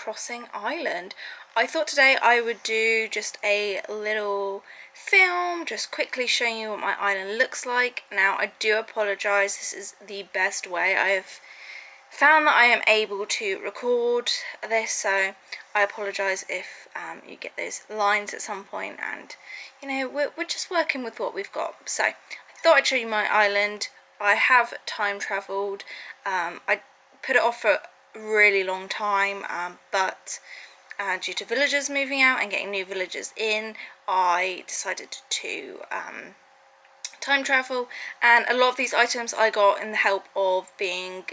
crossing Island. I thought today I would do just a little film, just quickly showing you what my island looks like. Now I do apologise, this is the best way I have found that I am able to record this, so I apologise if you get those lines at some point, and you know, we're just working with what we've got. So I thought I'd show you my island. I have time travelled. I put it off for a really long time, but due to villagers moving out and getting new villagers in, I decided to time travel, and a lot of these items I got in the help of being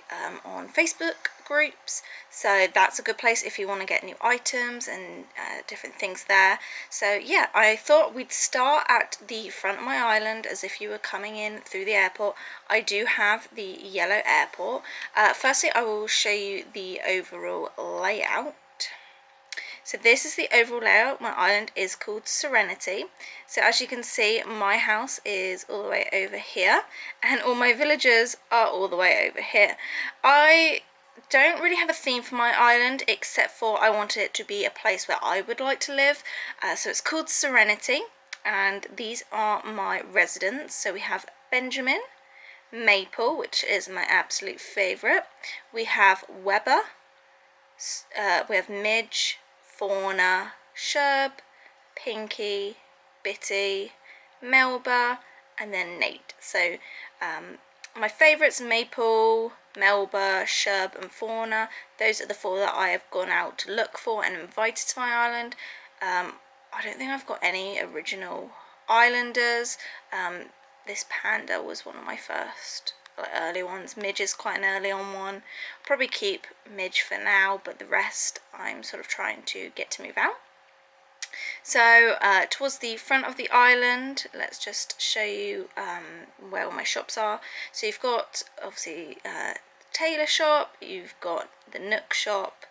on Facebook groups, so that's a good place if you want to get new items and different things there. So yeah, I thought we'd start at the front of my island as if you were coming in through the airport. I do have the yellow airport. Firstly, I will show you the overall layout. So this is the overall layout. My island is called Serenity. So as you can see, my house is all the way over here, and all my villagers are all the way over here. I don't really have a theme for my island, except for I wanted it to be a place where I would like to live. So it's called Serenity, and these are my residents. So we have Benjamin, Maple, which is my absolute favourite. We have Weber, we have Midge, Fauna, Sherb, Pinky, Bitty, Melba, and then Nate. So my favourites, Maple, Melba, Sherb and Fauna. Those are the four that I have gone out to look for and invited to my island. I don't think I've got any original islanders. This panda was one of my first early ones. Midge is quite an early on one. I'll probably keep Midge for now, but the rest I'm sort of trying to get to move out. So towards the front of the island, let's just show you where all my shops are. So you've got obviously tailor shop, you've got the Nook shop,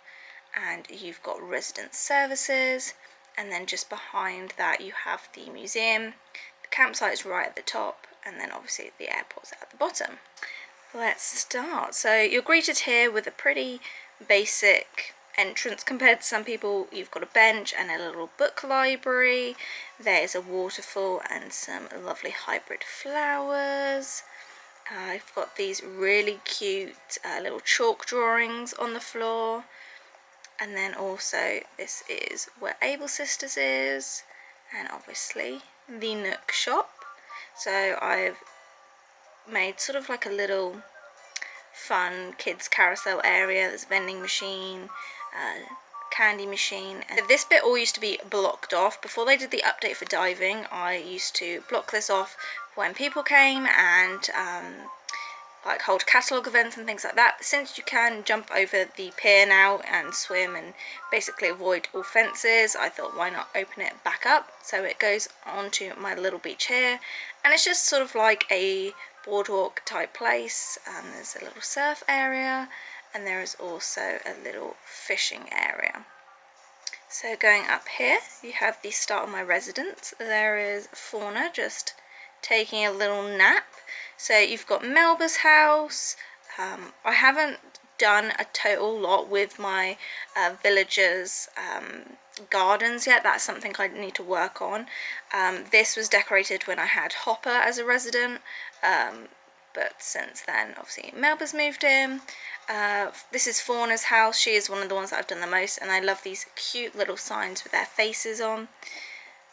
and you've got resident services, and then just behind that you have the museum. The campsite is right at the top, and then obviously the airport's at the bottom. Let's start. So you're greeted here with a pretty basic entrance compared to some people. You've got a bench and a little book library. There's a waterfall and some lovely hybrid flowers. I've got these really cute little chalk drawings on the floor. And then also this is where Able Sisters is, and obviously the Nook shop. So I've made sort of like a little fun kids carousel area. There's a vending machine, candy machine. And this bit all used to be blocked off. Before they did the update for diving, I used to block this off when people came and like hold catalogue events and things like that. Since you can jump over the pier now and swim and basically avoid all fences, I thought why not open it back up. So it goes onto my little beach here, and it's just sort of like a boardwalk type place. There's a little surf area, and there is also a little fishing area. So going up here, you have the start of my residence. There is Fauna just taking a little nap. So you've got Melba's house. I haven't done a total lot with my villagers' gardens yet. That's something I need to work on. This was decorated when I had Hopper as a resident, but since then obviously Melba's moved in. This is Fauna's house. She is one of the ones that I've done the most, and I love these cute little signs with their faces on.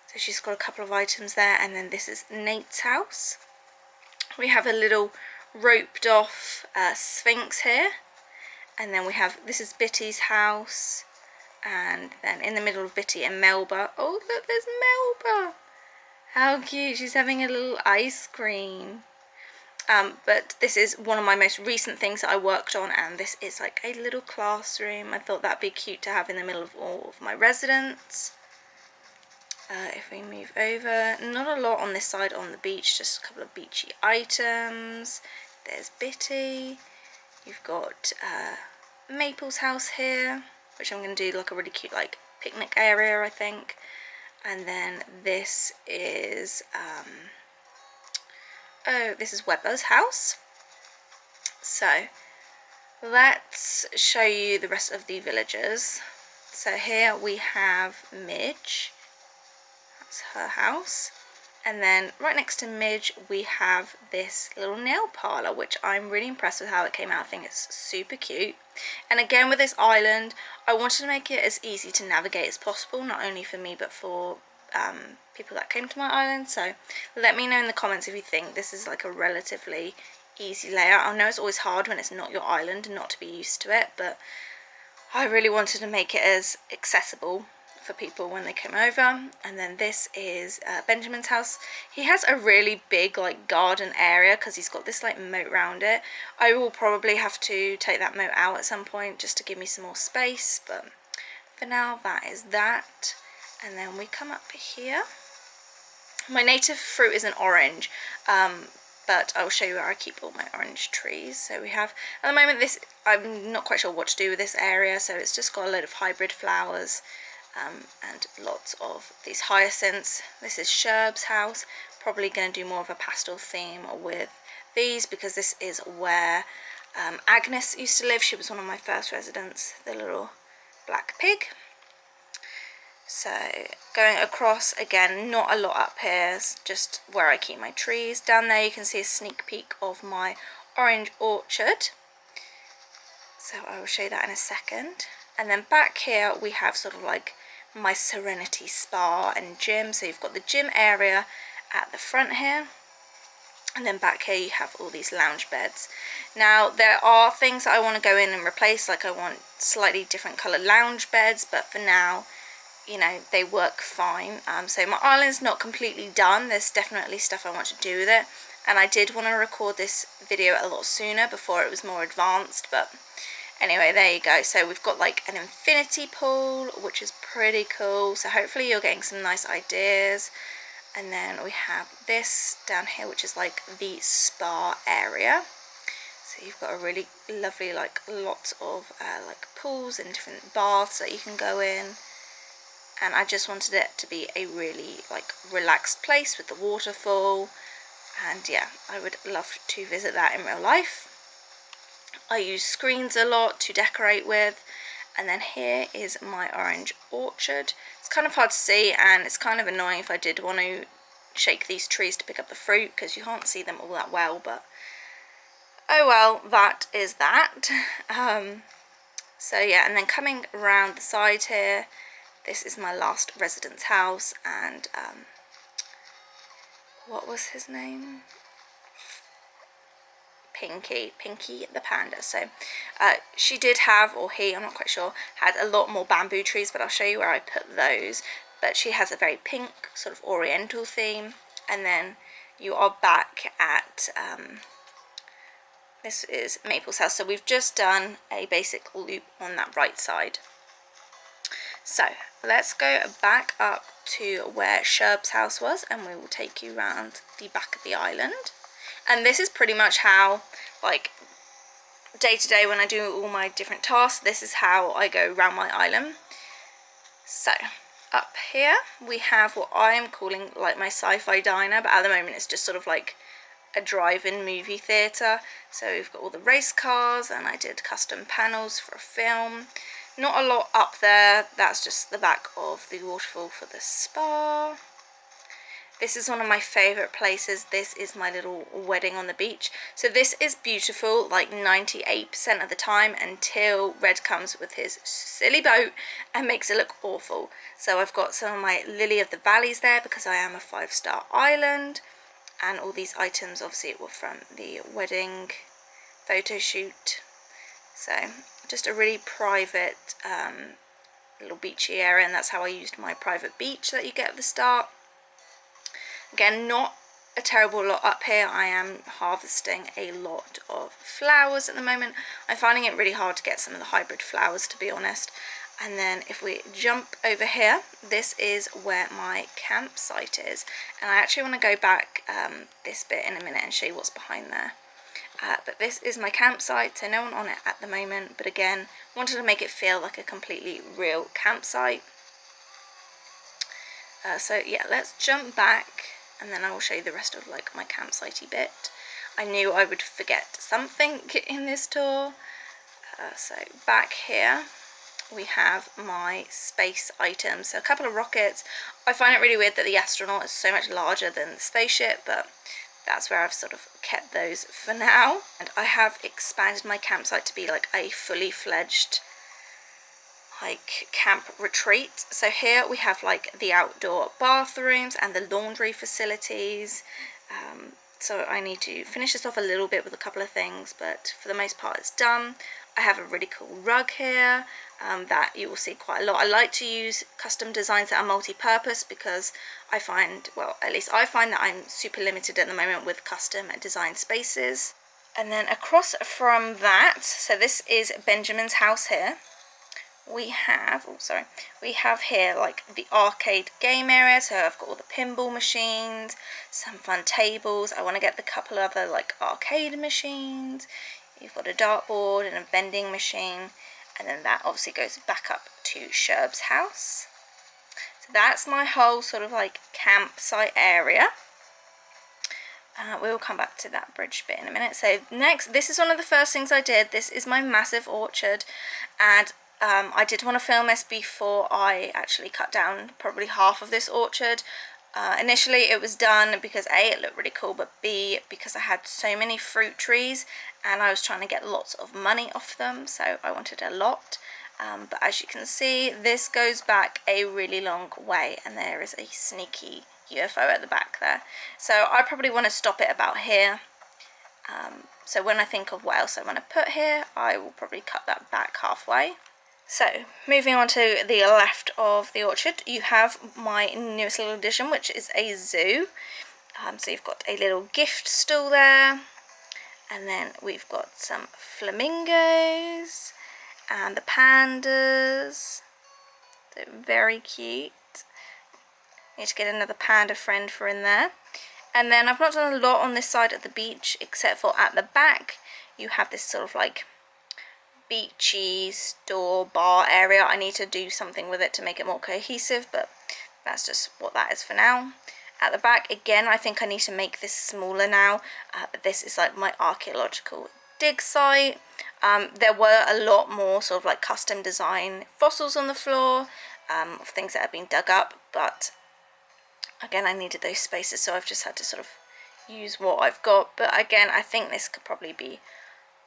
So she's got a couple of items there. And then this is Nate's house. We have a little roped off sphinx here, and then we have, this is Bitty's house, and then in the middle of Bitty and Melba, oh look, there's Melba, how cute, she's having a little ice cream. But this is one of my most recent things that I worked on, and this is like a little classroom. I thought that'd be cute to have in the middle of all of my residents. If we move over, not a lot on this side on the beach, just a couple of beachy items. There's Bitty. You've got Maple's house here, which I'm going to do like a really cute like picnic area, I think. And then this is this is Weber's house. So let's show you the rest of the villagers. So here we have Midge, that's her house. And then right next to Midge we have this little nail parlour, which I'm really impressed with how it came out. I think it's super cute. And again, with this island, I wanted to make it as easy to navigate as possible, not only for me but for people that came to my island. So let me know in the comments if you think this is like a relatively easy layout. I know it's always hard when it's not your island and not to be used to it, but I really wanted to make it as accessible for people when they came over. And then this is Benjamin's house. He has a really big like garden area because he's got this like moat around it. I will probably have to take that moat out at some point just to give me some more space, but for now that is that. And then we come up here. My native fruit is an orange, but I'll show you where I keep all my orange trees. So we have, at the moment, this, I'm not quite sure what to do with this area, so it's just got a load of hybrid flowers and lots of these hyacinths. This is Sherb's house. Probably going to do more of a pastel theme with these because this is where Agnes used to live. She was one of my first residents, the little black pig. So going across, again, not a lot up here, it's just where I keep my trees. Down there you can see a sneak peek of my orange orchard. So I will show you that in a second. And then back here we have sort of like my Serenity Spa and Gym. So you've got the gym area at the front here. And then back here you have all these lounge beds. Now there are things that I want to go in and replace, like I want slightly different coloured lounge beds, but for now, you know, they work fine. So my island's not completely done. There's definitely stuff I want to do with it. And I did want to record this video a lot sooner before it was more advanced. But anyway, there you go. So we've got like an infinity pool, which is pretty cool. So hopefully you're getting some nice ideas. And then we have this down here, which is like the spa area. So you've got a really lovely, like lots of like pools and different baths that you can go in. And I just wanted it to be a really like relaxed place with the waterfall, and yeah, I would love to visit that in real life. I use screens a lot to decorate with. And then here is my orange orchard. It's kind of hard to see and it's kind of annoying if I did want to shake these trees to pick up the fruit because you can't see them all that well, but oh well, that is that. So yeah, and then coming around the side here, this is my last resident's house, and what was his name? Pinky the panda. So she did have, or he, I'm not quite sure, had a lot more bamboo trees, but I'll show you where I put those. But she has a very pink sort of oriental theme. And then you are back at this is Maple's house. So we've just done a basic loop on that right side. So let's go back up to where Sherb's house was, and we will take you around the back of the island. And this is pretty much how, like, day to day when I do all my different tasks, this is how I go around my island. So up here we have what I am calling like my Sci-Fi Diner, but at the moment it's just sort of like a drive-in movie theatre. So we've got all the race cars, and I did custom panels for a film. Not a lot up there, that's just the back of the waterfall for the spa. This is one of my favourite places. This is my little wedding on the beach. So this is beautiful like 98% of the time until Red comes with his silly boat and makes it look awful. So I've got some of my lily of the valleys there because I am a 5-star island. And all these items obviously were from the wedding photo shoot. So just a really private little beachy area, and that's how I used my private beach that you get at the start. Again, not a terrible lot up here. I am harvesting a lot of flowers at the moment. I'm finding it really hard to get some of the hybrid flowers, to be honest. And then if we jump over here, this is where my campsite is. And I actually want to go back this bit in a minute and show you what's behind there. But this is my campsite, so no one on it at the moment, but again, wanted to make it feel like a completely real campsite. So yeah, let's jump back and then I will show you the rest of like my campsitey bit. I knew I would forget something in this tour. So back here we have my space items. So a couple of rockets. I find it really weird that the astronaut is so much larger than the spaceship, but that's where I've sort of kept those for now. And I have expanded my campsite to be like a fully fledged like camp retreat. So here we have like the outdoor bathrooms and the laundry facilities. So I need to finish this off a little bit with a couple of things, but for the most part it's done. I have a really cool rug here that you will see quite a lot. I like to use custom designs that are multi-purpose because I find, well, at least I find that I'm super limited at the moment with custom design spaces. And then across from that, so this is Benjamin's house here. We have, we have here like the arcade game area. So I've got all the pinball machines, some fun tables. I want to get the couple other like arcade machines. You've got a dartboard and a vending machine, and then that obviously goes back up to Sherb's house. So that's my whole sort of like campsite area. We will come back to that bridge bit in a minute. So next, this is one of the first things I did. This is my massive orchard, and I did want to film this before I actually cut down probably half of this orchard. Initially it was done because A, it looked really cool, but B, because I had so many fruit trees and I was trying to get lots of money off them, so I wanted a lot. But as you can see, this goes back a really long way, and there is a sneaky UFO at the back there. So I probably want to stop it about here. So when I think of what else I want to put here, I will probably cut that back halfway. So moving on to the left of the orchard, you have my newest little addition, which is a zoo. So you've got a little gift stool there, and then we've got some flamingos and the pandas. They're very cute. Need to get another panda friend for in there. And then I've not done a lot on this side of the beach, except for at the back you have this sort of like beachy store bar area. I need to do something with it to make it more cohesive, but that's just what that is for now. At the back, again, I think I need to make this smaller now, but this is like my archaeological dig site. There were a lot more sort of like custom design fossils on the floor, of things that have been dug up, but again, I needed those spaces, so I've just had to sort of use what I've got. But again, I think this could probably be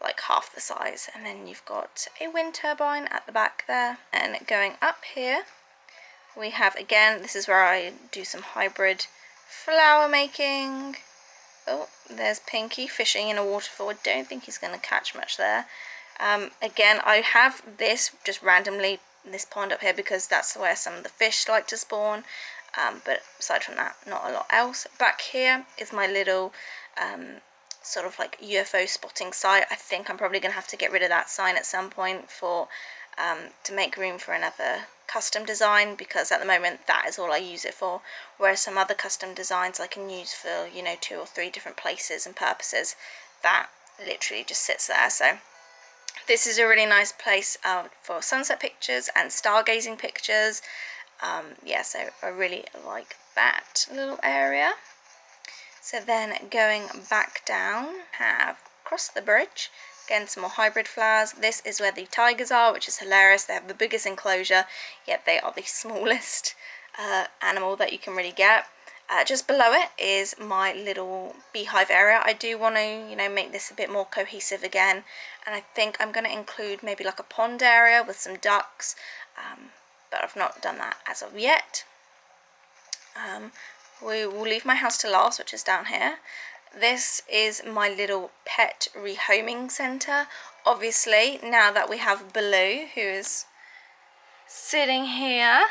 like half the size. And then you've got a wind turbine at the back there. And going up here, we have, again, this is where I do some hybrid flower making. Oh, there's Pinky fishing in a waterfall. I don't think he's going to catch much there. Again, I have this just randomly, this pond up here, because that's where some of the fish like to spawn. But aside from that, not a lot else. Back here is my little sort of like UFO spotting site. I think I'm probably going to have to get rid of that sign at some point for to make room for another custom design, because at the moment that is all I use it for, whereas some other custom designs I can use for, you know, 2 or 3 different places and purposes. That literally just sits there. So this is a really nice place for sunset pictures and stargazing pictures. Yeah, so I really like that little area. So then going back down, have crossed the bridge, again some more hybrid flowers. This is where the tigers are, which is hilarious. They have the biggest enclosure, yet they are the smallest animal that you can really get. Just below it is my little beehive area. I do want to, you know, make this a bit more cohesive again, and I think I'm going to include maybe like a pond area with some ducks, but I've not done that as of yet. We will leave my house to last, which is down here. This is my little pet rehoming center. Obviously, now that we have Baloo, who is sitting here,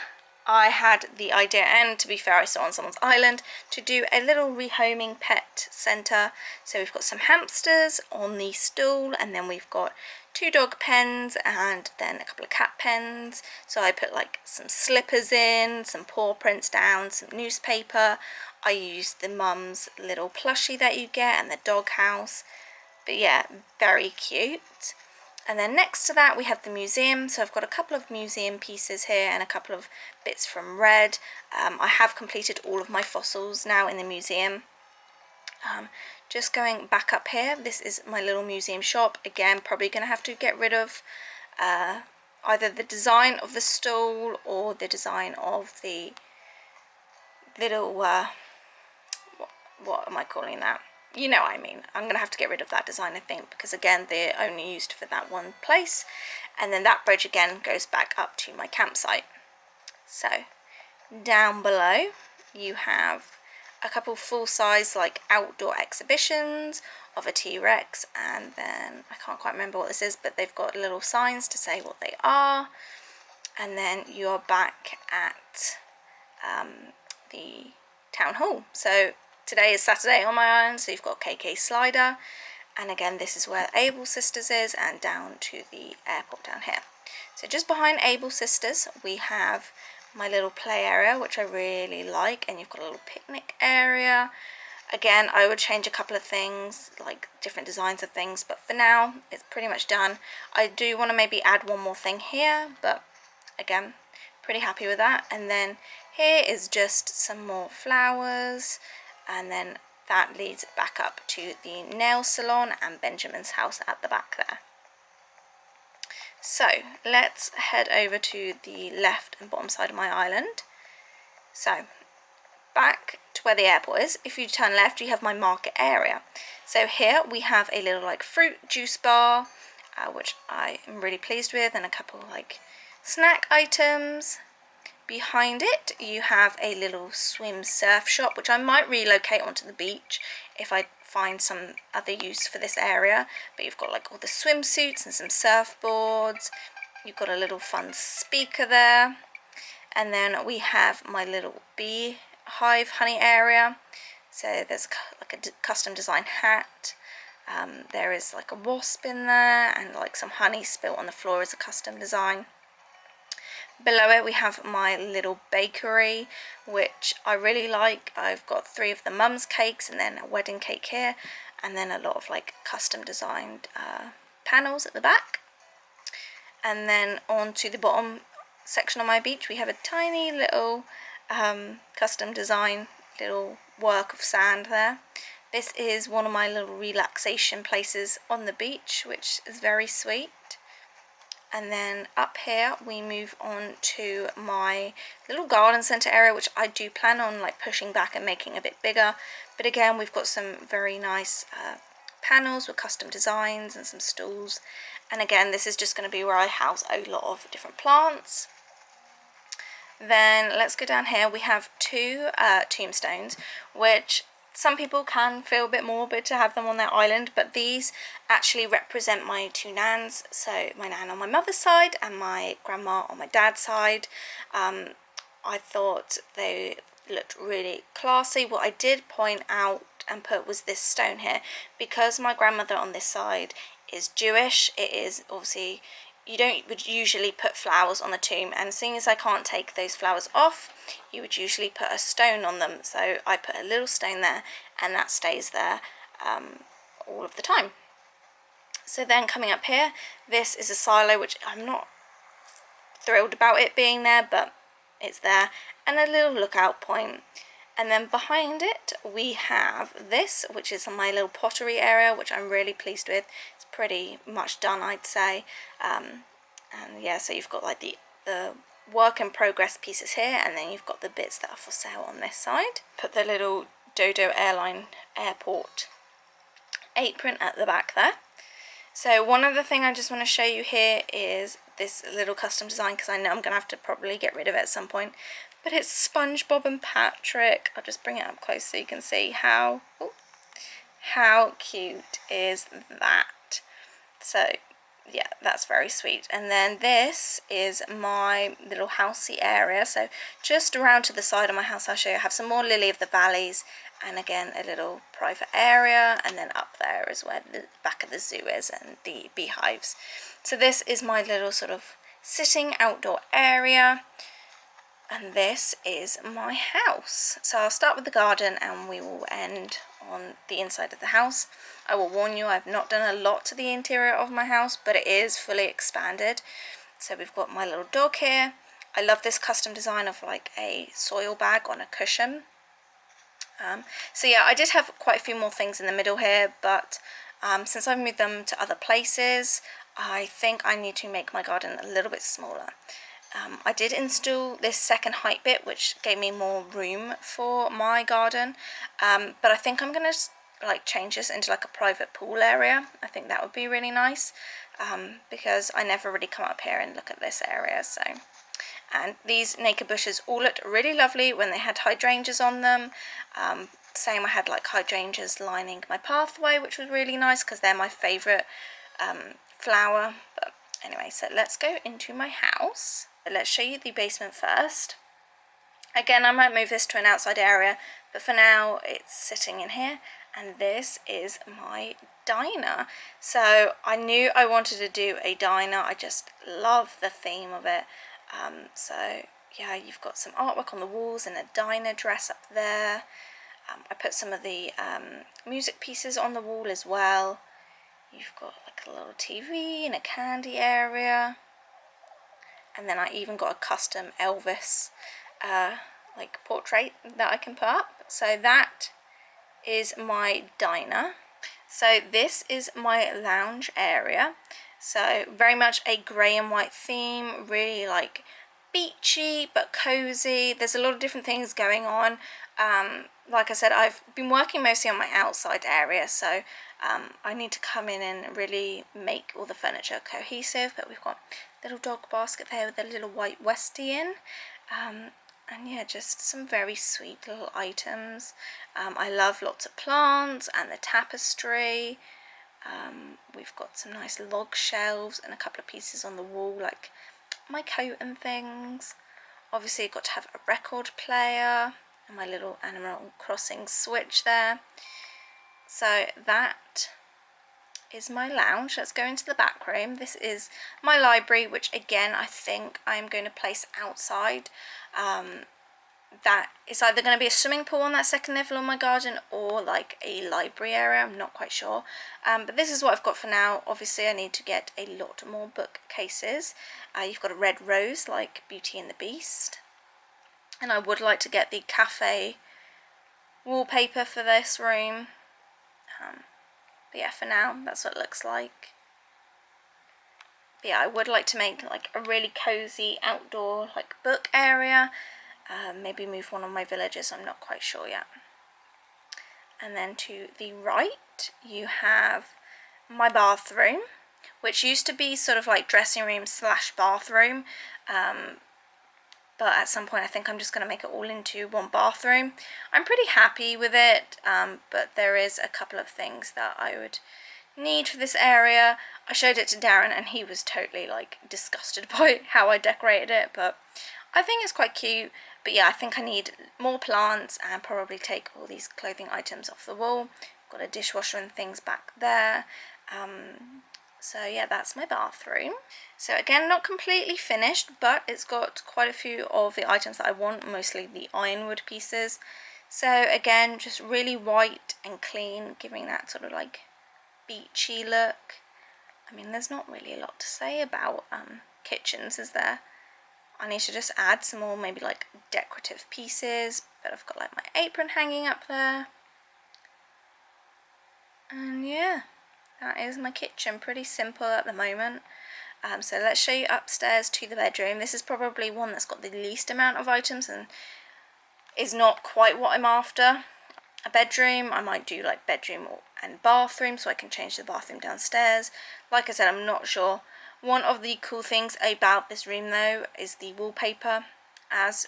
I had the idea, and to be fair, I saw on someone's island, to do a little rehoming pet center. So we've got some hamsters on the stool, and then we've got 2 dog pens and then a couple of cat pens. So I put like some slippers in, some paw prints down, some newspaper. I used the mum's little plushie that you get and the dog house. But yeah, very cute. And then next to that we have the museum. So I've got a couple of museum pieces here and a couple of bits from Red. I have completed all of my fossils now in the museum. Just going back up here, this is my little museum shop. Again, probably going to have to get rid of either the design of the stool or the design of the little, what am I calling that? You know what I mean. I'm going to have to get rid of that design, I think, because again, they're only used for that one place. And then that bridge again goes back up to my campsite. So down below you have a couple full-size like outdoor exhibitions of a T-Rex, and then I can't quite remember what this is, but they've got little signs to say what they are. And then you're back at the town hall. So today is Saturday on my island, so you've got KK Slider, and again this is where Able Sisters is, and down to the airport down here. So just behind Able Sisters we have my little play area, which I really like, and you've got a little picnic area. Again, I would change a couple of things, like different designs of things, but for now it's pretty much done. I do want to maybe add one more thing here, but again, pretty happy with that. And then here is just some more flowers, and then that leads back up to the nail salon and Benjamin's house at the back there. So let's head over to the left and bottom side of my island. So back to where the airport is, if you turn left you have my market area. So here we have a little like fruit juice bar, which I am really pleased with, and a couple like snack items. Behind it you have a little swim surf shop, which I might relocate onto the beach if I find some other use for this area. But you've got like all the swimsuits and some surfboards. You've got a little fun speaker there. And then we have my little beehive honey area. So there's like a custom design hat. There is like a wasp in there, and like some honey spilt on the floor as a custom design. Below it we have my little bakery, which I really like. I've got 3 of the mum's cakes, and then a wedding cake here, and then a lot of like custom designed panels at the back. And then on to the bottom section of my beach we have a tiny little custom design little work of sand there. This is one of my little relaxation places on the beach, which is very sweet. And then up here we move on to my little garden centre area, which I do plan on like pushing back and making a bit bigger. But again, we've got some very nice panels with custom designs and some stools. And again, this is just going to be where I house a lot of different plants. Then let's go down here. We have 2 tombstones, which some people can feel a bit morbid to have them on their island, but these actually represent my 2 nans. So my nan on my mother's side and my grandma on my dad's side. I thought they looked really classy. What I did point out and put was this stone here, because my grandmother on this side is Jewish. It is obviously, you would usually put flowers on the tomb, and seeing as I can't take those flowers off, you would usually put a stone on them. So I put a little stone there, and that stays there all of the time. So then coming up here, this is a silo, which I'm not thrilled about it being there, but it's there, and a little lookout point. And then behind it we have this, which is my little pottery area, which I'm really pleased with. It's pretty much done, I'd say. And yeah, so you've got like the work in progress pieces here, and then you've got the bits that are for sale on this side. Put the little Dodo Airline Airport apron at the back there. So one other thing I just want to show you here is this little custom design, because I know I'm going to have to probably get rid of it at some point. But it's SpongeBob and Patrick. I'll just bring it up close so you can see how cute is that. So yeah, that's very sweet. And then this is my little housey area. So just around to the side of my house, I'll show you. I have some more lily of the valleys, and again a little private area, and then up there is where the back of the zoo is and the beehives. So this is my little sort of sitting outdoor area, and this is my house. So I'll start with the garden and we will end on the inside of the house. I will warn you, I've not done a lot to the interior of my house, but it is fully expanded. So we've got my little dog here. I love this custom design of like a soil bag on a cushion. So yeah, I did have quite a few more things in the middle here, but since I've moved them to other places, I think I need to make my garden a little bit smaller. I did install this second height bit, which gave me more room for my garden, but I think I'm going to like change this into like a private pool area. I think that would be really nice, because I never really come up here and look at this area. So, and these naked bushes all looked really lovely when they had hydrangeas on them. Same, I had like hydrangeas lining my pathway, which was really nice because they're my favourite flower. But anyway, so let's go into my house. Let's show you the basement first. Again, I might move this to an outside area, but for now it's sitting in here, and this is my diner. So I knew I wanted to do a diner. I just love the theme of it. So yeah, you've got some artwork on the walls and a diner dress up there. I put some of the music pieces on the wall as well. You've got like a little TV and a candy area. And then I even got a custom Elvis like portrait that I can put up. So that is my diner. So this is my lounge area. So very much a grey and white theme, really like beachy but cozy. There's a lot of different things going on. Like I said, I've been working mostly on my outside area, so I need to come in and really make all the furniture cohesive. But we've got a little dog basket there with a little white Westie in. And yeah, just some very sweet little items. I love lots of plants and the tapestry. We've got some nice log shelves and a couple of pieces on the wall, like my coat and things. Obviously, I've got to have a record player and my little Animal Crossing switch there. So that is my lounge. Let's go into the back room. This is my library, which again I think I'm going to place outside. That is either going to be a swimming pool on that second level of my garden or like a library area. I'm not quite sure, but this is what I've got for now. Obviously I need to get a lot more bookcases. You've got a red rose like Beauty and the Beast, and I would like to get the cafe wallpaper for this room. But yeah, for now that's what it looks like. But yeah, I would like to make like a really cozy outdoor like book area. Maybe move one of my villagers, I'm not quite sure yet. And then to the right you have my bathroom, which used to be sort of like dressing room / bathroom, but at some point I think I'm just going to make it all into one bathroom. I'm pretty happy with it, but there is a couple of things that I would need for this area. I showed it to Darren and he was totally like disgusted by how I decorated it, but I think it's quite cute. But yeah, I think I need more plants and probably take all these clothing items off the wall. Got a dishwasher and things back there. So yeah, that's my bathroom. So again, not completely finished, but it's got quite a few of the items that I want, mostly the ironwood pieces. So again, just really white and clean, giving that sort of like beachy look. I mean, there's not really a lot to say about kitchens, is there? I need to just add some more maybe like decorative pieces, but I've got like my apron hanging up there. And yeah, that is my kitchen. Pretty simple at the moment. So let's show you upstairs to the bedroom. This is probably one that's got the least amount of items and is not quite what I'm after. A bedroom, I might do like bedroom and bathroom, so I can change the bathroom downstairs. Like I said, I'm not sure. One of the cool things about this room though is the wallpaper, as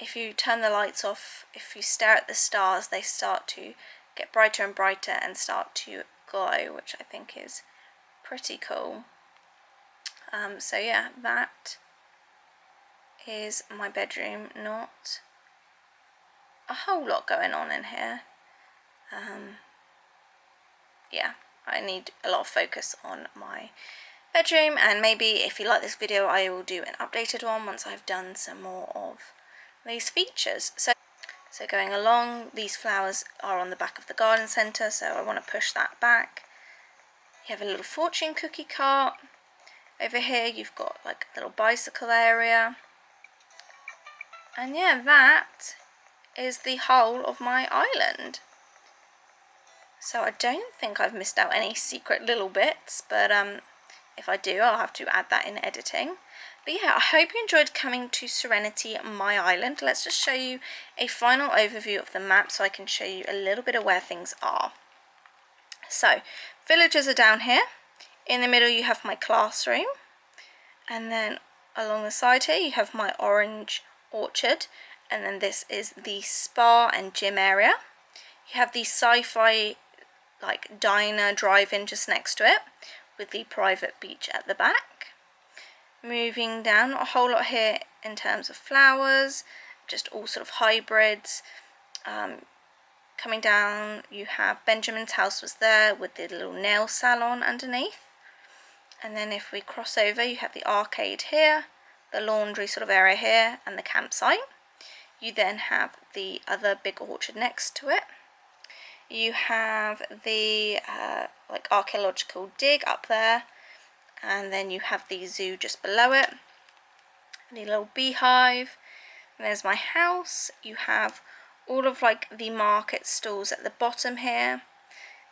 if you turn the lights off, if you stare at the stars, they start to get brighter and brighter and start to glow, which I think is pretty cool. So yeah, that is my bedroom. Not a whole lot going on in here. Yeah, I need a lot of focus on my bedroom, and maybe if you like this video I will do an updated one once I've done some more of these features. So going along, these flowers are on the back of the garden centre, so I want to push that back. You have a little fortune cookie cart. Over here you've got like a little bicycle area. And yeah, that is the whole of my island. So I don't think I've missed out any secret little bits, but if I do, I'll have to add that in editing. But yeah, I hope you enjoyed coming to Serenity, my island. Let's just show you a final overview of the map so I can show you a little bit of where things are. So, villagers are down here. In the middle you have my classroom. And then along the side here you have my orange orchard. And then this is the spa and gym area. You have the Sci-Fi Diner drive-in just next to it, with the private beach at the back. Moving down, not a whole lot here in terms of flowers, just all sort of hybrids. Coming down, you have Benjamin's house was there with the little nail salon underneath. And then if we cross over, you have the arcade here, the laundry sort of area here, and the campsite. You then have the other big orchard next to it. You have the Archaeological Dig up there, and then you have the zoo just below it, the little beehive. And there's my house. You have all of the market stalls at the bottom here,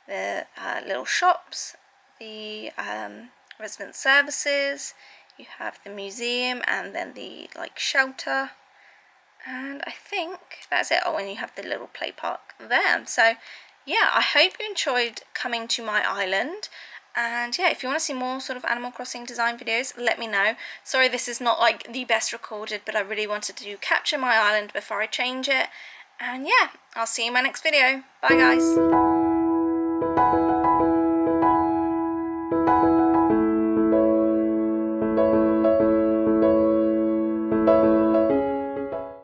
the little shops, the resident services. You have the museum, and then the shelter. And I think that's it. Oh, and you have the little play park there. So yeah, I hope you enjoyed coming to my island. And yeah, if you want to see more sort of Animal Crossing design videos, let me know. Sorry this is not the best recorded, but I really wanted to capture my island before I change it. And yeah, I'll see you in my next video. Bye guys.